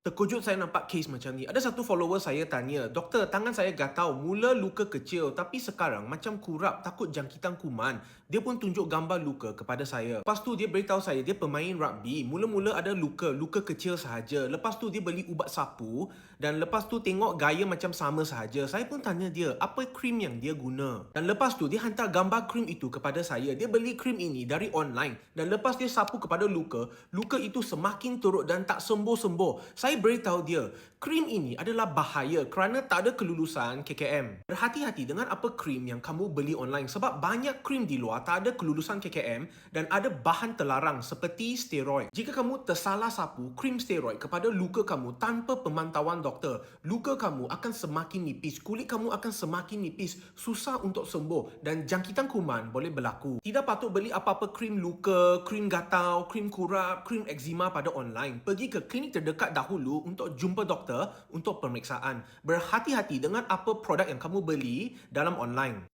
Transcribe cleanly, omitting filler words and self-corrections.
Terkejut saya nampak kes macam ni. Ada satu follower saya tanya, "Doktor, tangan saya gatal, mula luka kecil tapi sekarang macam kurap, takut jangkitan kuman." Dia pun tunjuk gambar luka kepada saya. Lepas tu dia beritahu saya dia pemain rugby. Mula-mula ada luka kecil sahaja. Lepas tu dia beli ubat sapu dan lepas tu tengok gaya macam sama sahaja. Saya pun tanya dia, apa krim yang dia guna? Dan lepas tu dia hantar gambar krim itu kepada saya. Dia beli krim ini dari online dan lepas dia sapu kepada luka, luka itu semakin teruk dan tak sembuh-sembuh. Saya beritahu dia, krim ini adalah bahaya kerana tak ada kelulusan KKM. Berhati-hati dengan apa krim yang kamu beli online sebab banyak krim di luar tak ada kelulusan KKM dan ada bahan terlarang seperti steroid. Jika kamu tersalah sapu krim steroid kepada luka kamu tanpa pemantauan doktor, luka kamu akan semakin nipis, kulit kamu akan semakin nipis, susah untuk sembuh dan jangkitan kuman boleh berlaku. Tidak patut beli apa-apa krim luka, krim gatal, krim kurap, krim eczema pada online. Pergi ke klinik terdekat dahulu untuk jumpa doktor untuk pemeriksaan. Berhati-hati dengan apa produk yang kamu beli dalam online.